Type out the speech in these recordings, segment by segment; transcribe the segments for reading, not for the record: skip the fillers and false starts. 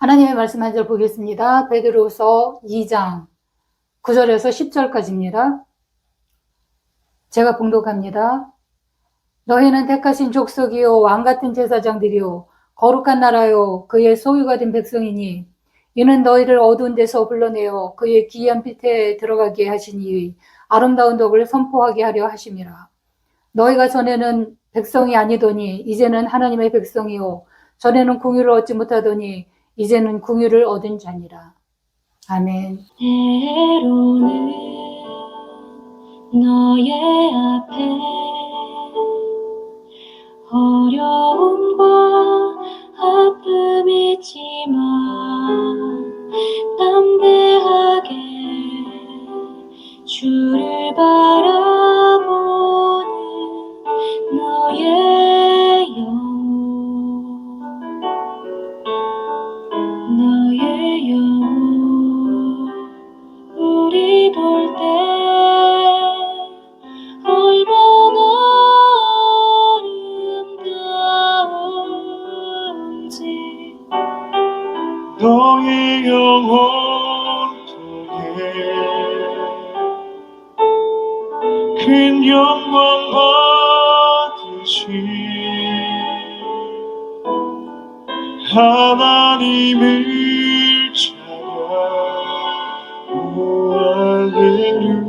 하나님의 말씀 한 절 보겠습니다. 베드로서 2장 9절에서 10절까지입니다. 제가 봉독합니다. 너희는 택하신 족속이요 왕같은 제사장들이요 거룩한 나라요 그의 소유가 된 백성이니 이는 너희를 어두운 데서 불러내어 그의 기이한 빛에 들어가게 하시니 아름다운 덕을 선포하게 하려 하심이라. 너희가 전에는 백성이 아니더니 이제는 하나님의 백성이요 전에는 공유를 얻지 못하더니 이제는 공유를 얻은 자니라. 아멘. 때로는 너의 앞에 어려움과 아픔이 있지만 담대하게 주를 바라보는 너의 영혼, 너의 영혼 우리 볼 때 얼마나 아름다운지 너의 영혼 통해 큰 영광 받으신 하나님을 찬양. 오 할렐루야.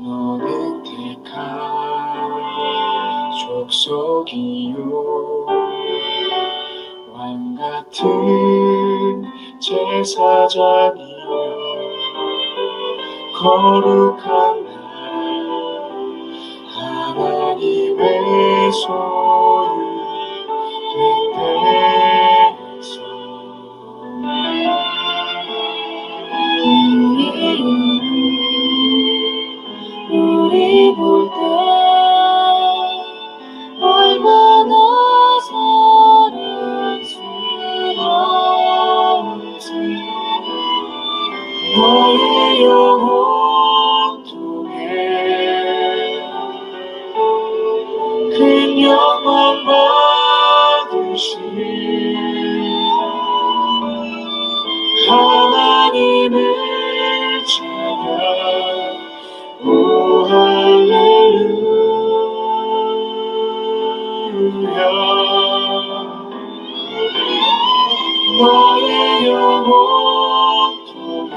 너는 택한 족속이요 왕같은 제사장이요 거룩한 나라 하나님의 소유된 백성. 우리 볼 때 얼마나 사랑스러운지 너의 영혼 통해 큰 영광 받으신 하나님을 찬양. 오 할렐루야. 너의 영혼 통해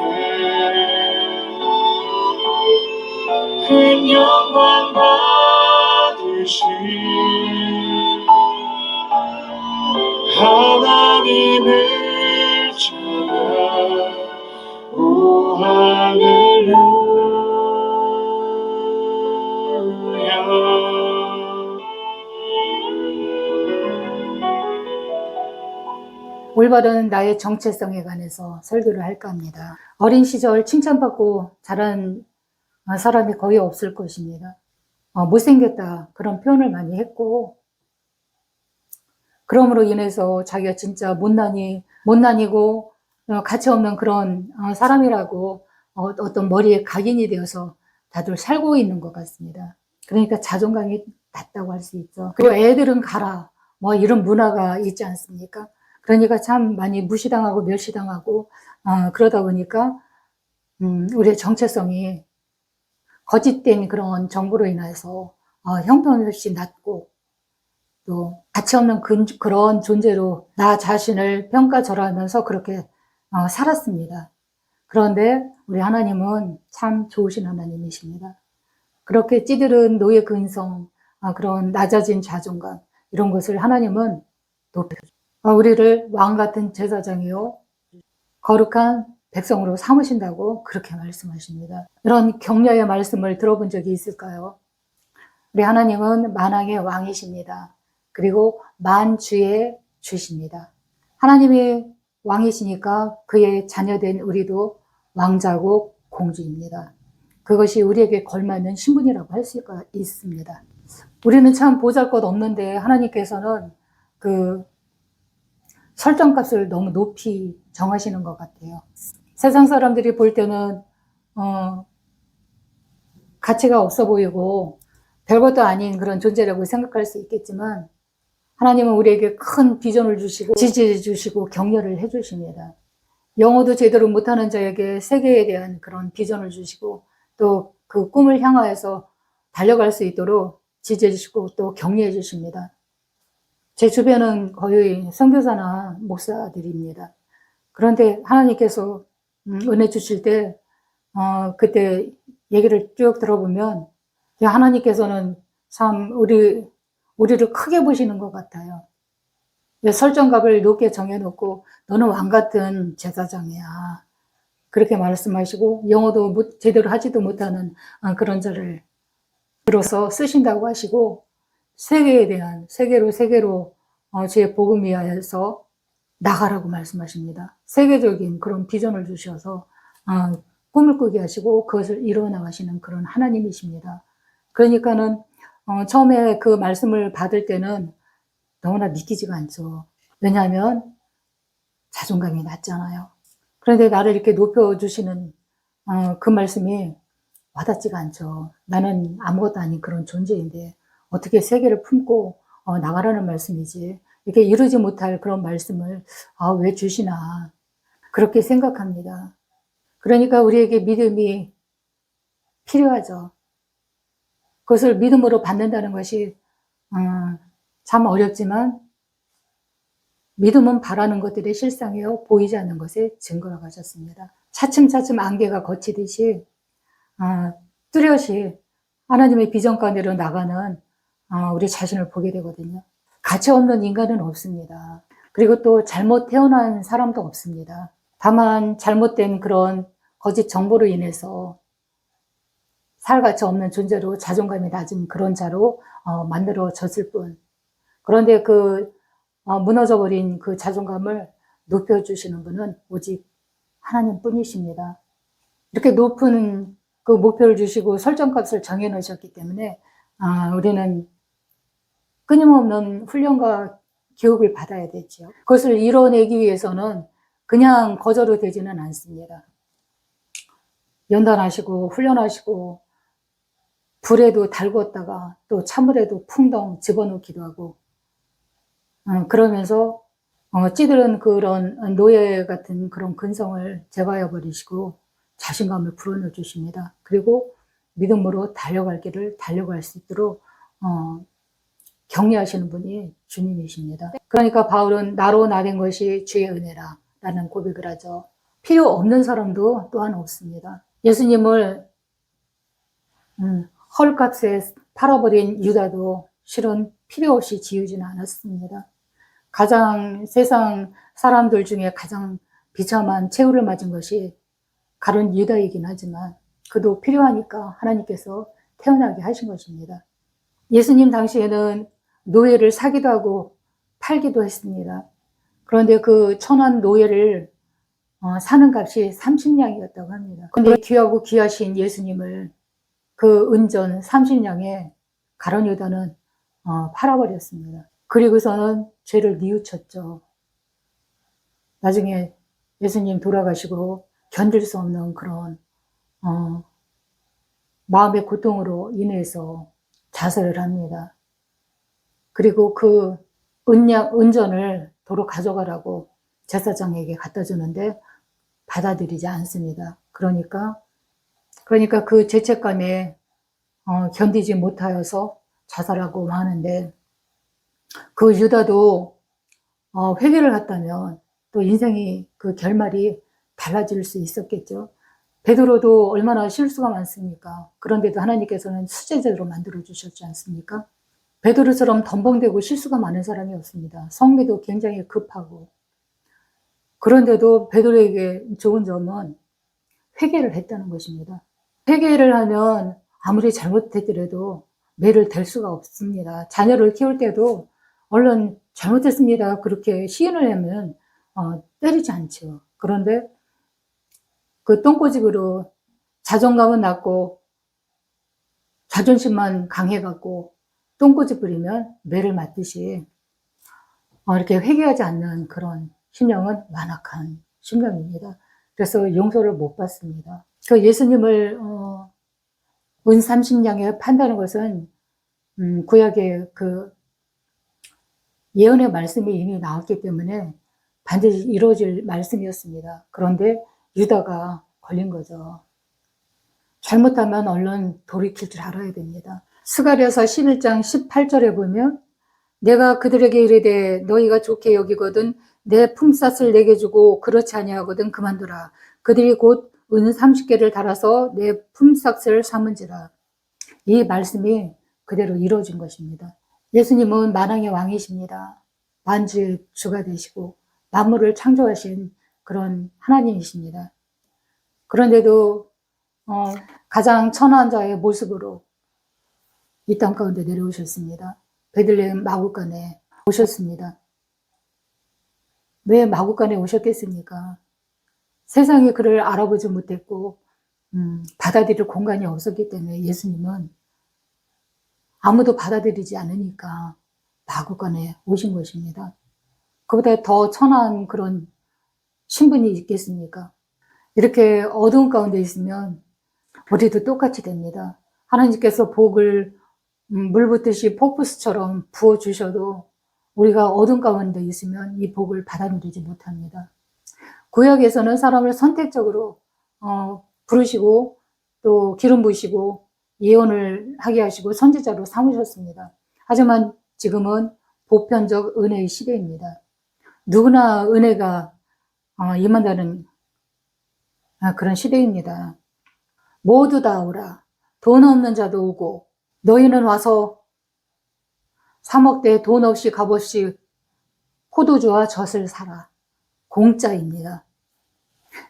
큰 영광 받으신 하나님을 찬양. 오 할렐루야. 올바른 나의 정체성에 관해서 설교를 할까 합니다. 어린 시절 칭찬받고 자란 사람이 거의 없을 것입니다. 못생겼다 그런 표현을 많이 했고 그럼으로 인해서 자기가 진짜 못난이고 가치 없는 그런 사람이라고 어떤 머리에 각인이 되어서 다들 살고 있는 것 같습니다. 그러니까 자존감이 낮다고 할 수 있죠. 그리고 애들은 가라 뭐 이런 문화가 있지 않습니까? 그러니까 참 많이 무시당하고 멸시당하고 그러다 보니까 우리의 정체성이 거짓된 그런 정보로 인해서 형편없이 낮고 또 가치 없는 그런 존재로 나 자신을 평가절하하면서 그렇게 살았습니다. 그런데 우리 하나님은 참 좋으신 하나님이십니다. 그렇게 찌들은 노예 근성, 그런 낮아진 자존감 이런 것을 하나님은 높여줍니다. 우리를 왕같은 제사장이요 거룩한 백성으로 삼으신다고 그렇게 말씀하십니다. 이런 격려의 말씀을 들어본 적이 있을까요? 우리 하나님은 만왕의 왕이십니다. 그리고 만주의 주십니다. 하나님이 왕이시니까 그의 자녀된 우리도 왕자고 공주입니다. 그것이 우리에게 걸맞는 신분이라고 할 수 있습니다. 우리는 참 보잘것 없는데 하나님께서는 그 설정값을 너무 높이 정하시는 것 같아요. 세상 사람들이 볼 때는 가치가 없어 보이고 별것도 아닌 그런 존재라고 생각할 수 있겠지만, 하나님은 우리에게 큰 비전을 주시고 지지해 주시고 격려를 해 주십니다. 영어도 제대로 못하는 자에게 세계에 대한 그런 비전을 주시고 또 그 꿈을 향하여서 달려갈 수 있도록 지지해 주시고 또 격려해 주십니다. 제 주변은 거의 선교사나 목사들입니다. 그런데 하나님께서 은혜 주실 때 그때 얘기를 쭉 들어보면 하나님께서는 참 우리를 크게 보시는 것 같아요. 설정값을 높게 정해놓고 너는 왕 같은 제사장이야, 그렇게 말씀하시고, 영어도 제대로 하지도 못하는 그런 자를 들어서 쓰신다고 하시고, 세계로 주의 복음 위하여서 나가라고 말씀하십니다. 세계적인 그런 비전을 주셔서 꿈을 꾸게 하시고 그것을 이루어 나가시는 그런 하나님이십니다. 그러니까는 처음에 그 말씀을 받을 때는 너무나 믿기지가 않죠. 왜냐하면 자존감이 낮잖아요. 그런데 나를 이렇게 높여주시는 그 말씀이 와닿지가 않죠. 나는 아무것도 아닌 그런 존재인데 어떻게 세계를 품고 나가라는 말씀이지, 이렇게 이루지 못할 그런 말씀을 왜 주시나, 그렇게 생각합니다. 그러니까 우리에게 믿음이 필요하죠. 그것을 믿음으로 받는다는 것이 참 어렵지만, 믿음은 바라는 것들의 실상이요 보이지 않는 것의 증거라고 하셨습니다. 차츰차츰 안개가 걷히듯이 뚜렷이 하나님의 비전 가운데로 나가는 우리 자신을 보게 되거든요. 가치 없는 인간은 없습니다. 그리고 또 잘못 태어난 사람도 없습니다. 다만 잘못된 그런 거짓 정보로 인해서 살 가치 없는 존재로, 자존감이 낮은 그런 자로 만들어졌을 뿐. 그런데 그 무너져버린 그 자존감을 높여주시는 분은 오직 하나님 뿐이십니다. 이렇게 높은 그 목표를 주시고 설정값을 정해놓으셨기 때문에 우리는 끊임없는 훈련과 교육을 받아야 되죠. 그것을 이뤄내기 위해서는 그냥 거저로 되지는 않습니다. 연단하시고 훈련하시고 불에도 달궜다가 또 찬물에도 풍덩 집어넣기도 하고, 그러면서 찌들은 그런 노예 같은 그런 근성을 제거해 버리시고 자신감을 불어넣어 주십니다. 그리고 믿음으로 달려갈 길을 달려갈 수 있도록 격려하시는 분이 주님이십니다. 그러니까 바울은 나로 나된 것이 주의 은혜라 라는 고백을 하죠. 필요 없는 사람도 또한 없습니다. 예수님을 헐값에 팔아버린 유다도 실은 필요 없이 지우지는 않았습니다. 세상 사람들 중에 가장 비참한 최후를 맞은 것이 가룟 유다이긴 하지만 그도 필요하니까 하나님께서 태어나게 하신 것입니다. 예수님 당시에는 노예를 사기도 하고 팔기도 했습니다. 그런데 그 천한 노예를 사는 값이 30냥이었다고 합니다. 그런데 귀하고 귀하신 예수님을 그 은전 30냥에 가룟 유다는 팔아버렸습니다. 그리고서는 죄를 뉘우쳤죠. 나중에 예수님 돌아가시고 견딜 수 없는 그런 마음의 고통으로 인해서 자살을 합니다. 그리고 그 은전을 도로 가져가라고 제사장에게 갖다 주는데 받아들이지 않습니다. 그러니까 그 죄책감에 견디지 못하여서 자살하고 마는데, 그 유다도 회개를 했다면 또 인생이 그 결말이 달라질 수 있었겠죠. 베드로도 얼마나 실수가 많습니까? 그런데도 하나님께서는 수제자로 만들어 주셨지 않습니까? 베드로처럼 덤벙대고 실수가 많은 사람이 없습니다. 성미도 굉장히 급하고. 그런데도 베드로에게 좋은 점은 회개를 했다는 것입니다. 회개를 하면 아무리 잘못했더라도 매를 댈 수가 없습니다. 자녀를 키울 때도 얼른 잘못했습니다, 그렇게 시인을 하면 때리지 않죠. 그런데 그 똥꼬집으로 자존감은 낮고 자존심만 강해갖고 똥꼬집 부리면 매를 맞듯이 이렇게 회개하지 않는 그런 심령은 완악한 심령입니다. 그래서 용서를 못 받습니다. 그 예수님을 은 30냥에 판다는 것은 구약의 그 예언의 말씀이 이미 나왔기 때문에 반드시 이루어질 말씀이었습니다. 그런데 유다가 걸린 거죠. 잘못하면 얼른 돌이킬 줄 알아야 됩니다. 스가랴서 11장 18절에 보면 내가 그들에게 이르되 너희가 좋게 여기거든 내 품삯을 내게 주고 그렇지 아니하거든 그만두라. 그들이 곧 은 30개를 달아서 내 품삯을 삼은지라. 이 말씀이 그대로 이루어진 것입니다. 예수님은 만왕의 왕이십니다. 만주의 주가 되시고 만물을 창조하신 그런 하나님이십니다. 그런데도 가장 천한 자의 모습으로 이 땅 가운데 내려오셨습니다. 베들레헴 마구간에 오셨습니다. 왜 마구간에 오셨겠습니까? 세상이 그를 알아보지 못했고 받아들일 공간이 없었기 때문에 예수님은 아무도 받아들이지 않으니까 마구간에 오신 것입니다. 그보다 더 천한 그런 신분이 있겠습니까? 이렇게 어두운 가운데 있으면 우리도 똑같이 됩니다. 하나님께서 복을 물 붓듯이 폭포수처럼 부어주셔도 우리가 어두운 가운데 있으면 이 복을 받아들이지 못합니다. 구약에서는 사람을 선택적으로 부르시고 또 기름 부으시고 예언을 하게 하시고 선지자로 삼으셨습니다. 하지만 지금은 보편적 은혜의 시대입니다. 누구나 은혜가 임한다는 그런 시대입니다. 모두 다 오라. 돈 없는 자도 오고 너희는 와서 사 먹되 돈 없이 값없이 포도주와 젖을 사라. 공짜입니다.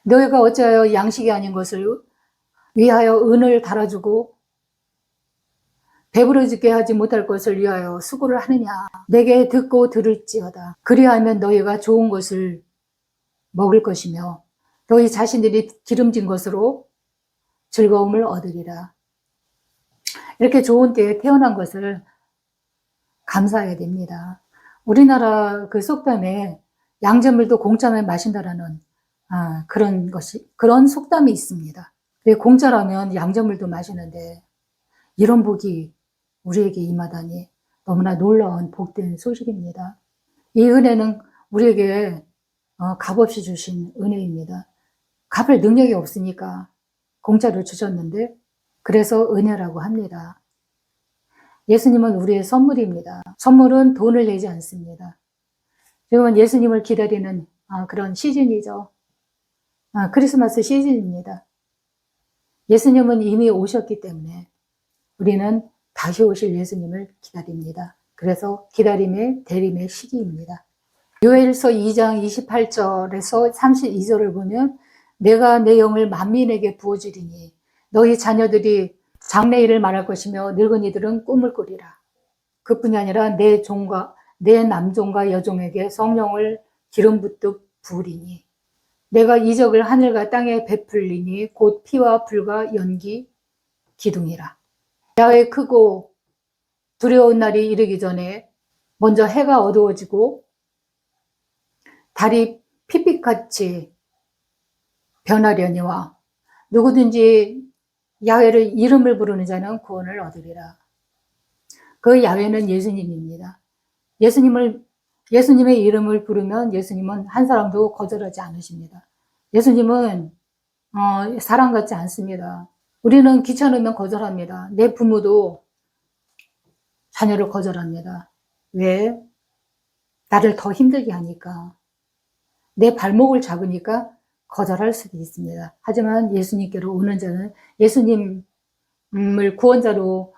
너희가 어찌하여 양식이 아닌 것을 위하여 은을 달아주고 배부르지게 하지 못할 것을 위하여 수고를 하느냐. 내게 듣고 들을지어다. 그리하면 너희가 좋은 것을 먹을 것이며 너희 자신들이 기름진 것으로 즐거움을 얻으리라. 이렇게 좋은 때에 태어난 것을 감사해야 됩니다. 우리나라 그 속담에 양잿물도 공짜로 마신다라는 그런 속담이 있습니다. 공짜라면 양잿물도 마시는데 이런 복이 우리에게 임하다니 너무나 놀라운 복된 소식입니다. 이 은혜는 우리에게 값없이 주신 은혜입니다. 갚을 능력이 없으니까 공짜로 주셨는데 그래서 은혜라고 합니다. 예수님은 우리의 선물입니다. 선물은 돈을 내지 않습니다. 지금은 예수님을 기다리는 그런 시즌이죠. 크리스마스 시즌입니다. 예수님은 이미 오셨기 때문에 우리는 다시 오실 예수님을 기다립니다. 그래서 기다림의 대림의 시기입니다. 요엘서 2장 28절에서 32절을 보면 내가 내 영을 만민에게 부어주리니 너희 자녀들이 장래일을 말할 것이며 늙은이들은 꿈을 꾸리라. 그뿐이 아니라 내 남종과 여종에게 성령을 기름 붓듯 부으리니 내가 이적을 하늘과 땅에 베풀리니 곧 피와 불과 연기 기둥이라. 야외 크고 두려운 날이 이르기 전에 먼저 해가 어두워지고 달이 핏빛같이 변하려니와 누구든지 야훼를 이름을 부르는 자는 구원을 얻으리라. 그 야훼는 예수님입니다. 예수님의 이름을 부르면 예수님은 한 사람도 거절하지 않으십니다. 예수님은 사람 같지 않습니다. 우리는 귀찮으면 거절합니다. 내 부모도 자녀를 거절합니다. 왜? 나를 더 힘들게 하니까. 내 발목을 잡으니까 거절할 수도 있습니다. 하지만 예수님께로 오는 자는 예수님을 구원자로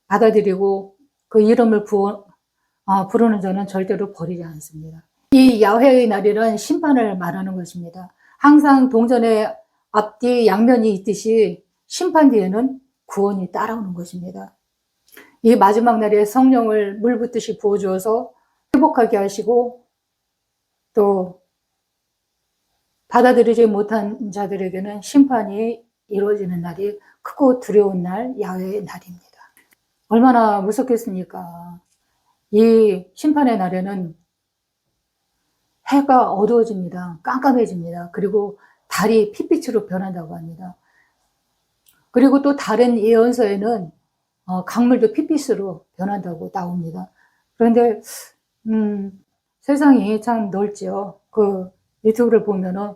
받아들이고 그 이름을 부르는 자는 절대로 버리지 않습니다. 이 야훼의 날이란 심판을 말하는 것입니다. 항상 동전의 앞뒤 양면이 있듯이 심판 뒤에는 구원이 따라오는 것입니다. 이 마지막 날에 성령을 물 붓듯이 부어주어서 회복하게 하시고 또 받아들이지 못한 자들에게는 심판이 이루어지는 날이 크고 두려운 날, 야훼의 날입니다. 얼마나 무섭겠습니까? 이 심판의 날에는 해가 어두워집니다. 깜깜해집니다. 그리고 달이 핏빛으로 변한다고 합니다. 그리고 또 다른 예언서에는 강물도 핏빛으로 변한다고 나옵니다. 그런데 세상이 참 넓지요. 그 유튜브를 보면은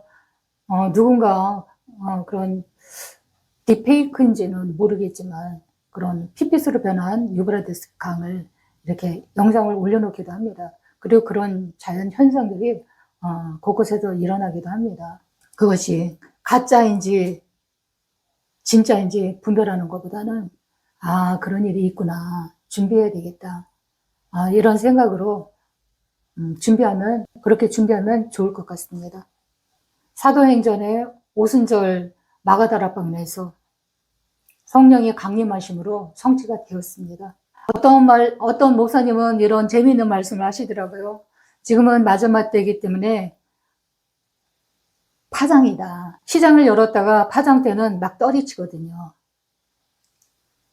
누군가 그런 딥페이크인지는 모르겠지만 그런 핏빛으로 변한 유브라데스 강을 이렇게 영상을 올려놓기도 합니다. 그리고 그런 자연 현상들이 곳곳에서 일어나기도 합니다. 그것이 가짜인지 진짜인지 분별하는 것보다는 그런 일이 있구나, 준비해야 되겠다, 이런 생각으로 그렇게 준비하면 좋을 것 같습니다. 사도행전의 오순절 마가다락방에서 성령이 강림하심으로 성취가 되었습니다. 어떤 목사님은 이런 재미있는 말씀을 하시더라고요. 지금은 마지막 때이기 때문에 파장이다. 시장을 열었다가 파장 때는 막 떨이치거든요.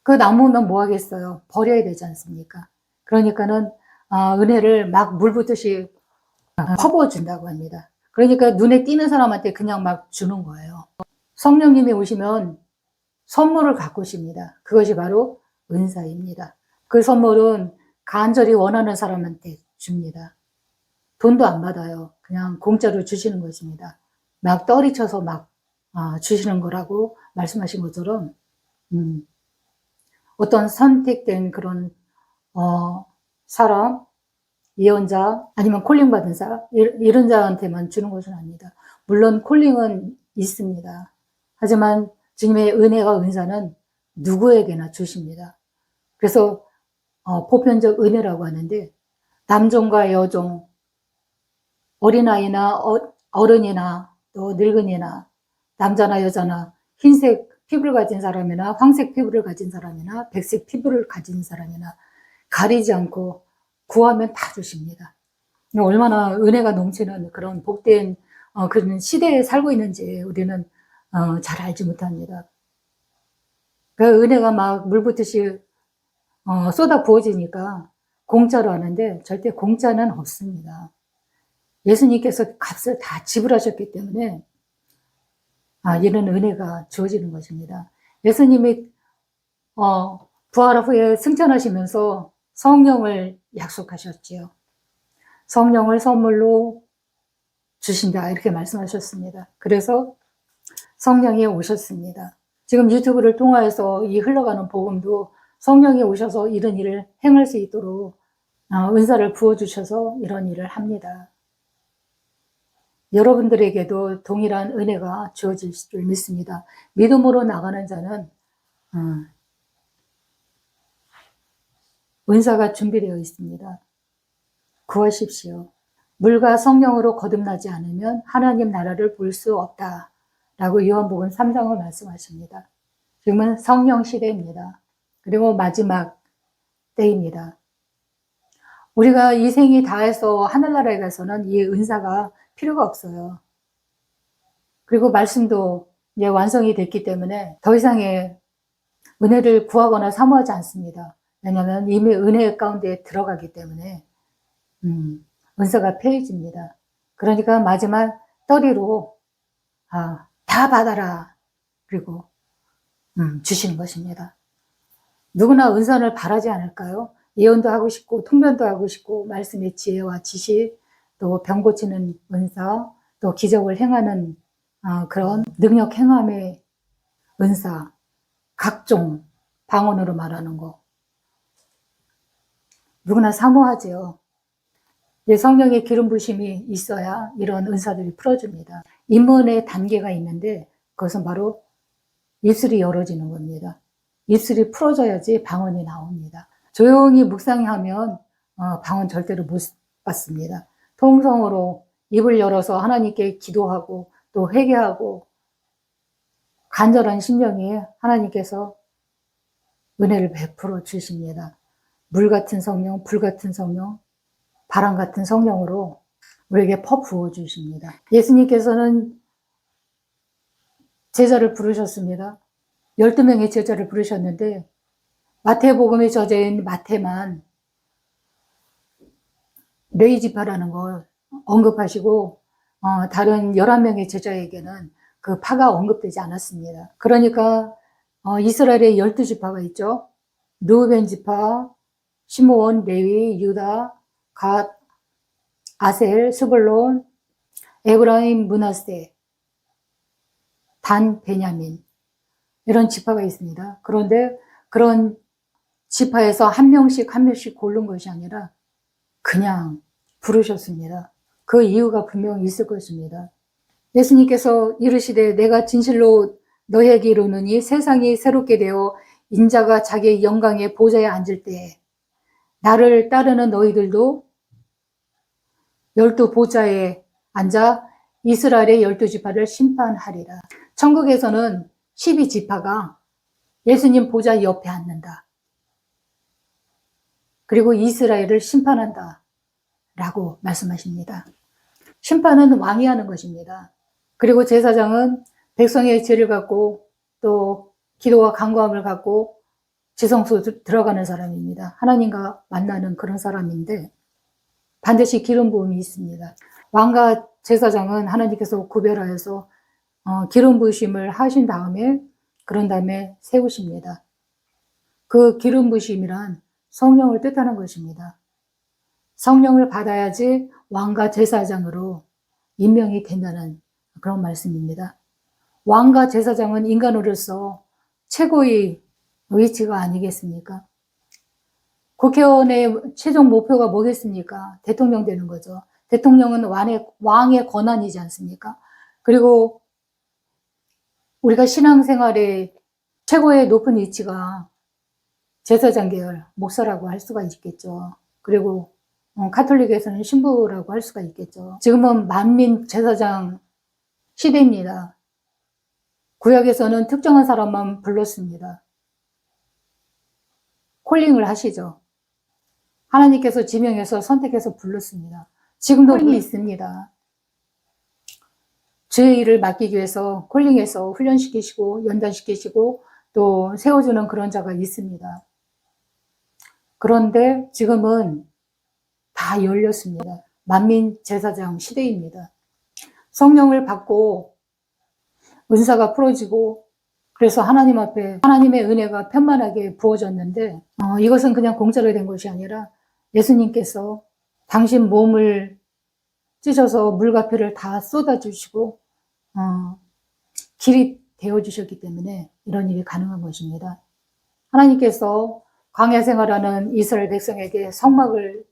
그 나무는 뭐 하겠어요? 버려야 되지 않습니까? 그러니까는 은혜를 막 물 붓듯이 퍼부어준다고 합니다. 그러니까 눈에 띄는 사람한테 그냥 막 주는 거예요. 성령님이 오시면 선물을 갖고 오십니다. 그것이 바로 은사입니다. 그 선물은 간절히 원하는 사람한테 줍니다. 돈도 안 받아요. 그냥 공짜로 주시는 것입니다. 막 떨이쳐서 막 주시는 거라고 말씀하신 것처럼 어떤 선택된 그런 사람, 예언자, 아니면 콜링 받은 자, 이런 자한테만 주는 것은 아닙니다. 물론 콜링은 있습니다. 하지만 주님의 은혜와 은사는 누구에게나 주십니다. 그래서 보편적 은혜라고 하는데 남종과 여종, 어린아이나 어른이나 또 늙은이나 남자나 여자나 흰색 피부를 가진 사람이나 황색 피부를 가진 사람이나 백색 피부를 가진 사람이나 가리지 않고 구하면 다 주십니다. 얼마나 은혜가 넘치는 그런 복된 그런 시대에 살고 있는지 우리는 잘 알지 못합니다. 그 은혜가 막 물붓듯이 쏟아 부어지니까 공짜로 하는데 절대 공짜는 없습니다. 예수님께서 값을 다 지불하셨기 때문에 이런 은혜가 주어지는 것입니다. 예수님이 부활 후에 승천하시면서 성령을 약속하셨지요. 성령을 선물로 주신다 이렇게 말씀하셨습니다. 그래서 성령이 오셨습니다. 지금 유튜브를 통하여서 이 흘러가는 복음도 성령이 오셔서 이런 일을 행할 수 있도록 은사를 부어주셔서 이런 일을 합니다. 여러분들에게도 동일한 은혜가 주어질 줄 믿습니다. 믿음으로 나가는 자는 은사가 준비되어 있습니다. 구하십시오. 물과 성령으로 거듭나지 않으면 하나님 나라를 볼 수 없다 라고 요한복음 3장을 말씀하십니다. 지금은 성령 시대입니다. 그리고 마지막 때입니다. 우리가 이 생이 다해서 하늘나라에 가서는 이 은사가 필요가 없어요. 그리고 말씀도 이제 완성이 됐기 때문에 더 이상의 은혜를 구하거나 사모하지 않습니다. 왜냐하면 이미 은혜 가운데 들어가기 때문에 은사가 폐해집니다. 그러니까 마지막 떨이로 다 받아라 그리고 주시는 것입니다. 누구나 은사를 바라지 않을까요? 예언도 하고 싶고 통변도 하고 싶고 말씀의 지혜와 지식, 또 병 고치는 은사, 또 기적을 행하는 그런 능력 행함의 은사, 각종 방언으로 말하는 거 누구나 사모하지요. 성령의 기름 부심이 있어야 이런 은사들이 풀어줍니다. 입문의 단계가 있는데 그것은 바로 입술이 열어지는 겁니다. 입술이 풀어져야지 방언이 나옵니다. 조용히 묵상하면 방언 절대로 못 받습니다. 통성으로 입을 열어서 하나님께 기도하고 또 회개하고 간절한 심령에 하나님께서 은혜를 베풀어 주십니다. 물 같은 성령, 불 같은 성령, 바람 같은 성령으로 우리에게 퍼부어 주십니다. 예수님께서는 제자를 부르셨습니다. 12명의 제자를 부르셨는데 마태복음에 저자인 마태만 레위 지파라는 걸 언급하시고 다른 11명의 제자에게는 그 파가 언급되지 않았습니다. 그러니까 이스라엘의 12지파가 있죠. 르우벤 지파, 시므온, 레위, 유다, 갓, 아셀, 스불론, 에브라임, 므낫세, 단, 베냐민 이런 지파가 있습니다. 그런데 그런 지파에서 한 명씩 고른 것이 아니라 그냥 부르셨습니다. 그 이유가 분명히 있을 것입니다. 예수님께서 이르시되 내가 진실로 너희에게 이르노니 세상이 새롭게 되어 인자가 자기의 영광의 보좌에 앉을 때에 나를 따르는 너희들도 12보좌에 앉아 이스라엘의 12지파를 심판하리라. 천국에서는 12지파가 예수님 보좌 옆에 앉는다. 그리고 이스라엘을 심판한다. 라고 말씀하십니다. 심판은 왕이 하는 것입니다. 그리고 제사장은 백성의 죄를 갖고 또 기도와 간구함을 갖고 지성소 들어가는 사람입니다. 하나님과 만나는 그런 사람인데 반드시 기름 부음이 있습니다. 왕과 제사장은 하나님께서 구별하여서 기름 부으심을 하신 다음에 그런 다음에 세우십니다. 그 기름 부으심이란 성령을 뜻하는 것입니다. 성령을 받아야지 왕과 제사장으로 임명이 된다는 그런 말씀입니다. 왕과 제사장은 인간으로서 최고의 위치가 아니겠습니까? 국회의원의 최종 목표가 뭐겠습니까? 대통령 되는 거죠. 대통령은 왕의 권한이지 않습니까? 그리고 우리가 신앙생활의 최고의 높은 위치가 제사장 계열, 목사라고 할 수가 있겠죠. 그리고 카톨릭에서는 신부라고 할 수가 있겠죠. 지금은 만민 제사장 시대입니다. 구약에서는 특정한 사람만 불렀습니다. 콜링을 하시죠. 하나님께서 지명해서 선택해서 불렀습니다. 지금도 콜링이 있습니다. 주의 일을 맡기기 위해서 콜링해서 훈련시키시고 연단시키시고 또 세워주는 그런 자가 있습니다. 그런데 지금은 다 열렸습니다. 만민 제사장 시대입니다. 성령을 받고 은사가 풀어지고 그래서 하나님 앞에 하나님의 은혜가 편만하게 부어졌는데 이것은 그냥 공짜로 된 것이 아니라 예수님께서 당신 몸을 찢어서 물과 피를 다 쏟아주시고 길이 되어주셨기 때문에 이런 일이 가능한 것입니다. 하나님께서 광야 생활하는 이스라엘 백성에게 성막을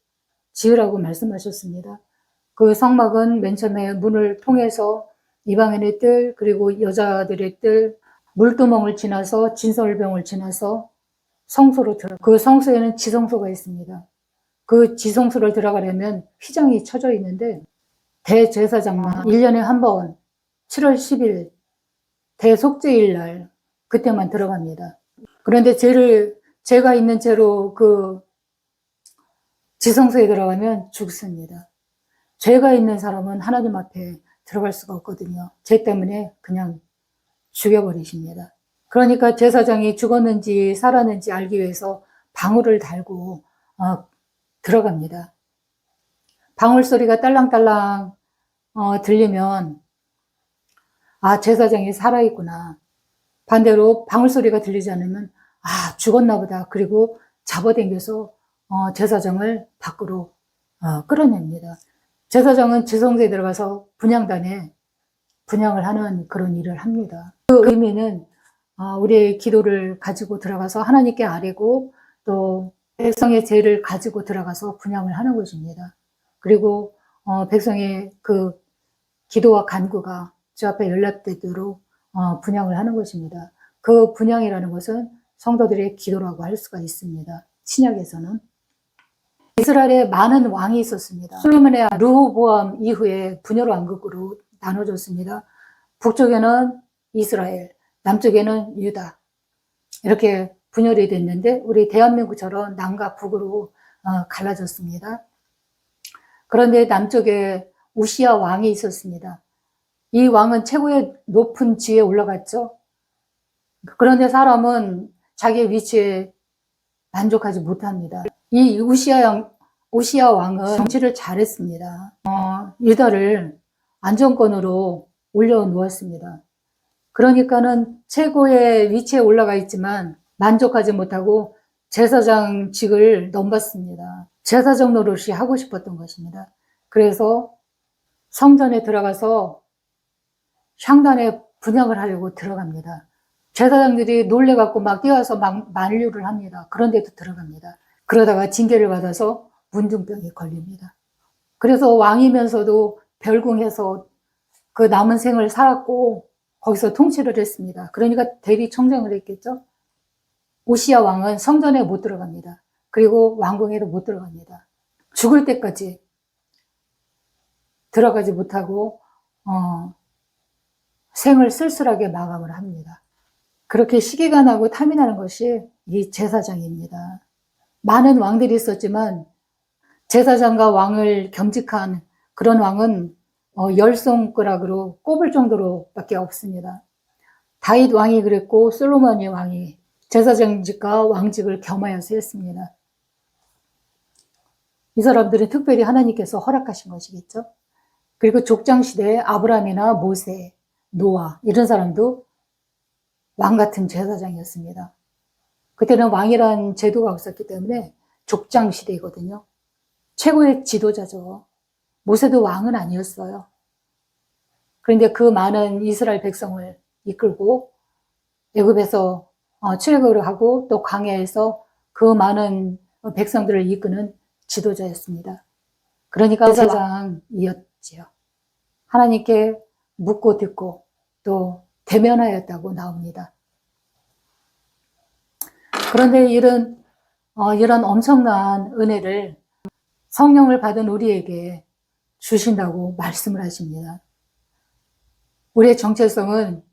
지으라고 말씀하셨습니다. 그 성막은 맨 처음에 문을 통해서 이방인의 뜰 그리고 여자들의 뜰 물두멍을 지나서 진설병을 지나서 성소로 그 성소에는 지성소가 있습니다. 그 지성소를 들어가려면 휘장이 쳐져 있는데 대제사장만 1년에 한 번 7월 10일 대속죄일 날 그때만 들어갑니다. 그런데 죄가 있는 죄로 그 지성소에 들어가면 죽습니다. 죄가 있는 사람은 하나님 앞에 들어갈 수가 없거든요. 죄 때문에 그냥 죽여버리십니다. 그러니까 제사장이 죽었는지 살았는지 알기 위해서 방울을 달고 들어갑니다. 방울 소리가 딸랑딸랑 들리면 제사장이 살아있구나. 반대로 방울 소리가 들리지 않으면 죽었나 보다. 그리고 잡아당겨서 제사장을 밖으로 끌어냅니다. 제사장은 지성소에 들어가서 분향단에 분향을 하는 그런 일을 합니다. 그 의미는 우리의 기도를 가지고 들어가서 하나님께 아뢰고 또 백성의 죄를 가지고 들어가서 분향을 하는 것입니다. 그리고 백성의 그 기도와 간구가 주 앞에 연락되도록 분향을 하는 것입니다. 그 분향이라는 것은 성도들의 기도라고 할 수가 있습니다. 신약에서는 이스라엘에 많은 왕이 있었습니다. 솔로몬의 르호보암 이후에 분열 왕국으로 나눠졌습니다. 북쪽에는 이스라엘, 남쪽에는 유다 이렇게 분열이 됐는데 우리 대한민국처럼 남과 북으로 갈라졌습니다. 그런데 남쪽에 우시야 왕이 있었습니다. 이 왕은 최고의 높은 지위에 올라갔죠. 그런데 사람은 자기의 위치에 만족하지 못합니다. 이 우시야 왕은 정치를 잘했습니다. 유다를 안정권으로 올려놓았습니다. 그러니까는 최고의 위치에 올라가 있지만 만족하지 못하고 제사장직을 넘봤습니다. 제사장 노릇이 하고 싶었던 것입니다. 그래서 성전에 들어가서 향단에 분향을 하려고 들어갑니다. 제사장들이 놀래갖고 막 뛰어와서 막 만류를 합니다. 그런데도 들어갑니다. 그러다가 징계를 받아서 문둥병에 걸립니다. 그래서 왕이면서도 별궁해서 그 남은 생을 살았고 거기서 통치를 했습니다. 그러니까 대리청정을 했겠죠. 오시야 왕은 성전에 못 들어갑니다. 그리고 왕궁에도 못 들어갑니다. 죽을 때까지 들어가지 못하고 생을 쓸쓸하게 마감을 합니다. 그렇게 시기가 나고 탐이 나는 것이 이 제사장입니다. 많은 왕들이 있었지만 제사장과 왕을 겸직한 그런 왕은 10손가락으로 꼽을 정도로 밖에 없습니다. 다윗 왕이 그랬고 솔로몬 왕이 제사장직과 왕직을 겸하여서 했습니다. 이 사람들은 특별히 하나님께서 허락하신 것이겠죠. 그리고 족장시대에 아브라함이나 모세, 노아 이런 사람도 왕 같은 제사장이었습니다. 그때는 왕이란 제도가 없었기 때문에 족장시대이거든요. 최고의 지도자죠. 모세도 왕은 아니었어요. 그런데 그 많은 이스라엘 백성을 이끌고 애굽에서 출애굽을 하고 또 광야에서 그 많은 백성들을 이끄는 지도자였습니다. 그러니까 제사장이었지요. 하나님께 묻고 듣고 또 대면하였다고 나옵니다. 그런데 이런 엄청난 은혜를 성령을 받은 우리에게 주신다고 말씀을 하십니다. 우리의 정체성은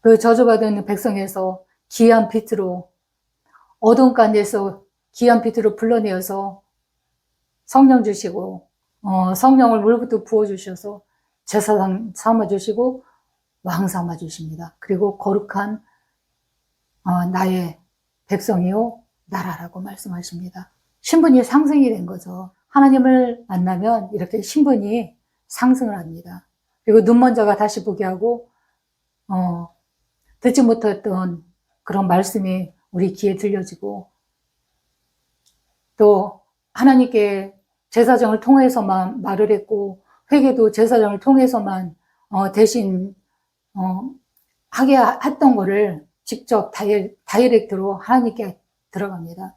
그 저주받은 백성에서 귀한 빛으로 어두운 가운데서 귀한 빛으로 불러내어서 성령 주시고 성령을 물부터 부어주셔서 제사장 삼아주시고 왕 삼아주십니다. 그리고 거룩한 나의 백성이요 나라라고 말씀하십니다. 신분이 상승이 된 거죠. 하나님을 만나면 이렇게 신분이 상승을 합니다. 그리고 눈먼 자가 다시 보게 하고 듣지 못했던 그런 말씀이 우리 귀에 들려지고 또 하나님께 제사장을 통해서만 말을 했고 회개도 제사장을 통해서만 대신 하게 했던 거를 직접 다이렉트로 하나님께 들어갑니다.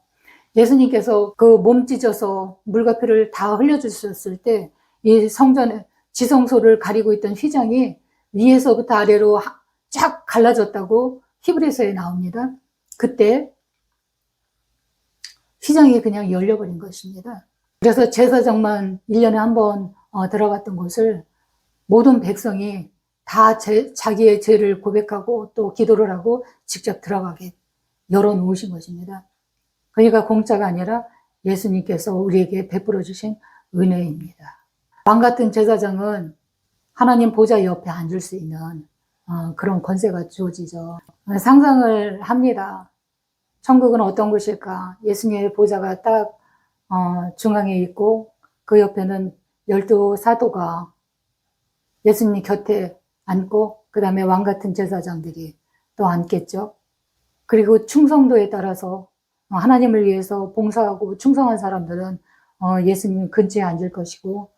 예수님께서 그 몸 찢어서 물과 피를 다 흘려주셨을 때 이 성전의 지성소를 가리고 있던 휘장이 위에서부터 아래로 쫙 갈라졌다고 히브리서에 나옵니다. 그때 휘장이 그냥 열려버린 것입니다. 그래서 제사장만 1년에 한 번 들어갔던 곳을 모든 백성이 다 자기의 죄를 고백하고 또 기도를 하고 직접 들어가게 열어놓으신 것입니다. 그러니까 공짜가 아니라 예수님께서 우리에게 베풀어 주신 은혜입니다. 왕 같은 제사장은 하나님 보좌 옆에 앉을 수 있는 그런 권세가 주어지죠. 상상을 합니다. 천국은 어떤 곳일까? 예수님의 보좌가 딱 중앙에 있고 그 옆에는 12사도가 예수님 곁에 앉고 그 다음에 왕 같은 제사장들이 또 앉겠죠. 그리고 충성도에 따라서 하나님을 위해서 봉사하고 충성한 사람들은 예수님 근처에 앉을 것이고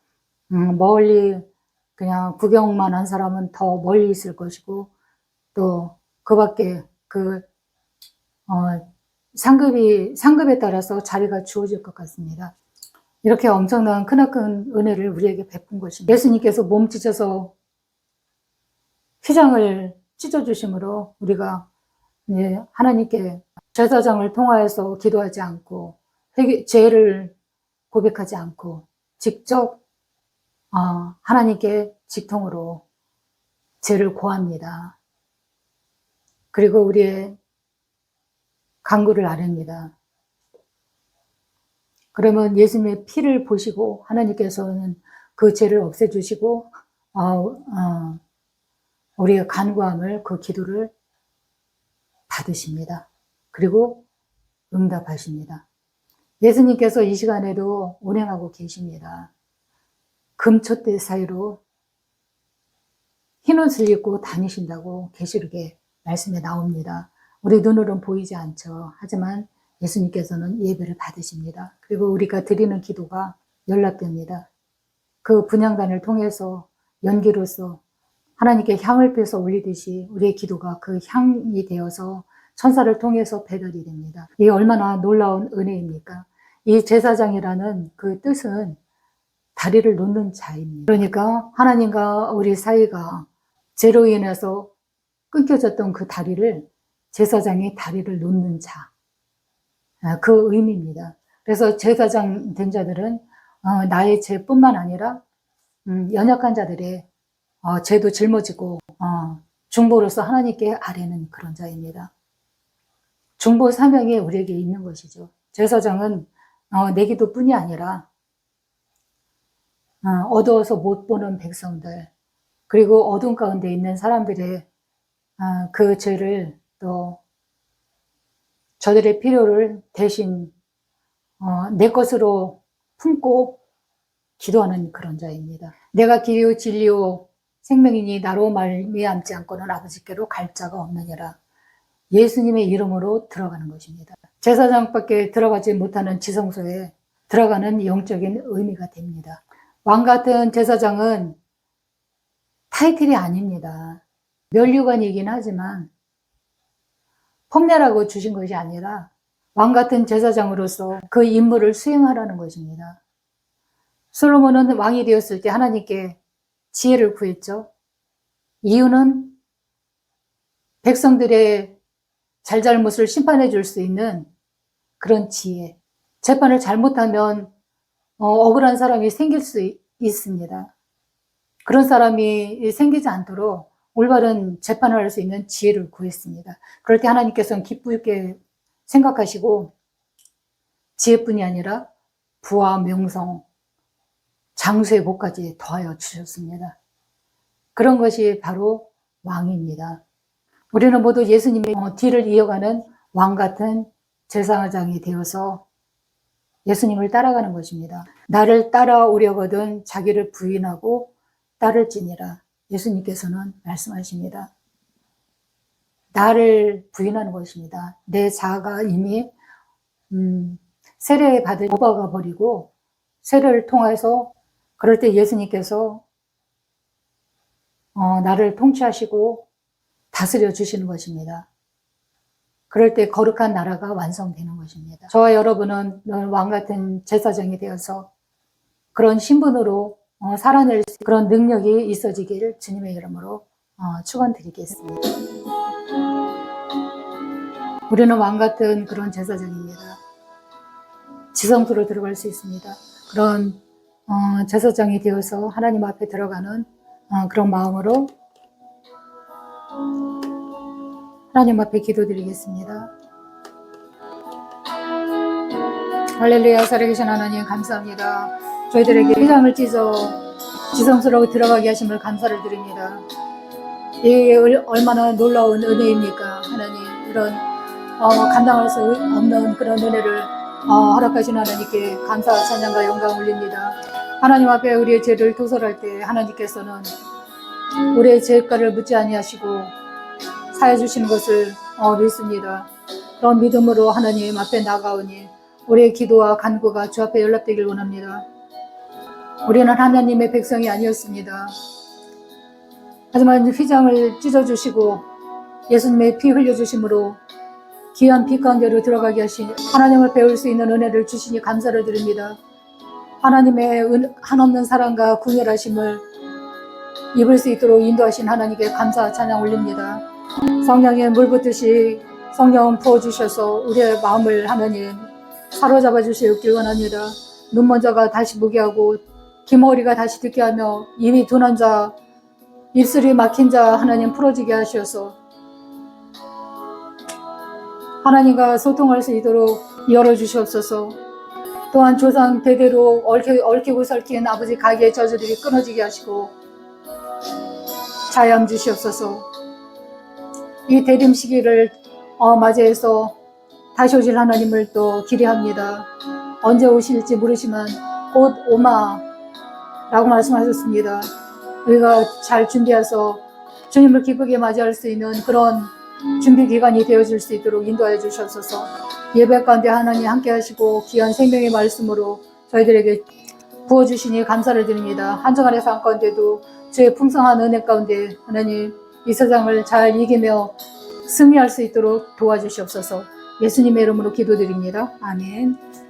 멀리 그냥 구경만 한 사람은 더 멀리 있을 것이고 또 그 밖에 상급에 따라서 자리가 주어질 것 같습니다. 이렇게 엄청난 크나큰 은혜를 우리에게 베푼 것입니다. 예수님께서 몸 찢어서 휘장을 찢어주심으로 우리가 하나님께 제사장을 통하여서 기도하지 않고 죄를 고백하지 않고 직접 하나님께 직통으로 죄를 고합니다. 그리고 우리의 간구를 아뢰니다. 그러면 예수님의 피를 보시고 하나님께서는 그 죄를 없애주시고 우리의 간구함을 그 기도를 받으십니다. 그리고 응답하십니다. 예수님께서 이 시간에도 운행하고 계십니다. 금촛대 사이로 흰 옷을 입고 다니신다고 계시록에 말씀에 나옵니다. 우리 눈으로는 보이지 않죠. 하지만 예수님께서는 예배를 받으십니다. 그리고 우리가 드리는 기도가 연락됩니다. 그 분향단을 통해서 연기로서 하나님께 향을 빼서 올리듯이 우리의 기도가 그 향이 되어서 천사를 통해서 배달이 됩니다. 이게 얼마나 놀라운 은혜입니까? 이 제사장이라는 그 뜻은 다리를 놓는 자입니다. 그러니까 하나님과 우리 사이가 죄로 인해서 끊겨졌던 그 다리를 제사장이 다리를 놓는 자, 그 의미입니다. 그래서 제사장 된 자들은 나의 죄뿐만 아니라 연약한 자들의 죄도 짊어지고 중보로서 하나님께 아뢰는 그런 자입니다. 중보 사명이 우리에게 있는 것이죠. 제사장은 내 기도뿐이 아니라 어두워서 못 보는 백성들, 그리고 어둠 가운데 있는 사람들의 그 죄를 또 저들의 필요를 대신 내 것으로 품고 기도하는 그런 자입니다. 내가 길이요 진리요 생명이니 나로 말미암지 않고는 아버지께로 갈 자가 없느니라. 예수님의 이름으로 들어가는 것입니다. 제사장밖에 들어가지 못하는 지성소에 들어가는 영적인 의미가 됩니다. 왕 같은 제사장은 타이틀이 아닙니다. 면류관이긴 하지만 폼내라고 주신 것이 아니라 왕 같은 제사장으로서 그 임무를 수행하라는 것입니다. 솔로몬은 왕이 되었을 때 하나님께 지혜를 구했죠. 이유는 백성들의 잘잘못을 심판해 줄 수 있는 그런 지혜. 재판을 잘못하면 억울한 사람이 생길 수 있습니다. 그런 사람이 생기지 않도록 올바른 재판을 할 수 있는 지혜를 구했습니다. 그럴 때 하나님께서는 기쁘게 생각하시고 지혜뿐이 아니라 부와 명성, 장수의 복까지 더하여 주셨습니다. 그런 것이 바로 왕입니다. 우리는 모두 예수님의 뒤를 이어가는 왕 같은 제사장이 되어서 예수님을 따라가는 것입니다. 나를 따라오려거든 자기를 부인하고 따를지니라. 예수님께서는 말씀하십니다. 나를 부인하는 것입니다. 내 자아가 이미 세례 받을 오바가 버리고 세례를 통해서 그럴 때 예수님께서 나를 통치하시고 다스려 주시는 것입니다. 그럴 때 거룩한 나라가 완성되는 것입니다. 저와 여러분은 왕 같은 제사장이 되어서 그런 신분으로 살아낼 수 그런 능력이 있어지기를 주님의 이름으로 축원드리겠습니다. 우리는 왕 같은 그런 제사장입니다. 지성소로 들어갈 수 있습니다. 그런 제사장이 되어서 하나님 앞에 들어가는 그런 마음으로 하나님 앞에 기도드리겠습니다. 할렐루야. 살아계신 하나님 감사합니다. 저희들에게 휘장을 찢어 지성소로 들어가게 하심을 감사를 드립니다. 이게 얼마나 놀라운 은혜입니까? 하나님, 이런 감당할 수 없는 그런 은혜를 허락하신 하나님께 감사와 찬양과 영광 올립니다. 하나님 앞에 우리의 죄를 도설할 때 하나님께서는 우리의 죄가를 묻지 아니하시고 사해 주시는 것을 믿습니다. 그런 믿음으로 하나님 앞에 나가오니 우리의 기도와 간구가 주 앞에 연락되길 원합니다. 우리는 하나님의 백성이 아니었습니다. 하지만 휘장을 찢어주시고 예수님의 피 흘려주심으로 귀한 피 가운데로 들어가게 하신 하나님을 배울 수 있는 은혜를 주시니 감사를 드립니다. 하나님의 한없는 사랑과 궁혈하심을 입을 수 있도록 인도하신 하나님께 감사와 찬양 올립니다. 성령의 물 붓듯이 성령 부어주셔서 우리의 마음을 하나님 사로잡아 주시길 원합니다. 눈 먼저가 다시 보게 하고 귀머리가 다시 듣게 하며 입이 둔한 자, 입술이 막힌 자 하나님 풀어지게 하셔서 하나님과 소통할 수 있도록 열어주시옵소서. 또한 조상 대대로 얽히고 설킨 아버지 가게의 저주들이 끊어지게 하시고 자유함 주시옵소서. 이 대림 시기를 맞이해서 다시 오실 하나님을 또 기대합니다. 언제 오실지 모르지만 곧 오마라고 라고 말씀하셨습니다. 우리가 잘 준비해서 주님을 기쁘게 맞이할 수 있는 그런 준비 기간이 되어질 수 있도록 인도하여 주시옵소서. 예배 가운데 하나님 함께 하시고 귀한 생명의 말씀으로 저희들에게 부어주시니 감사를 드립니다. 한정안의 삶 가운데도 주의 풍성한 은혜 가운데 하나님 이 세상을 잘 이기며 승리할 수 있도록 도와주시옵소서. 예수님의 이름으로 기도드립니다. 아멘.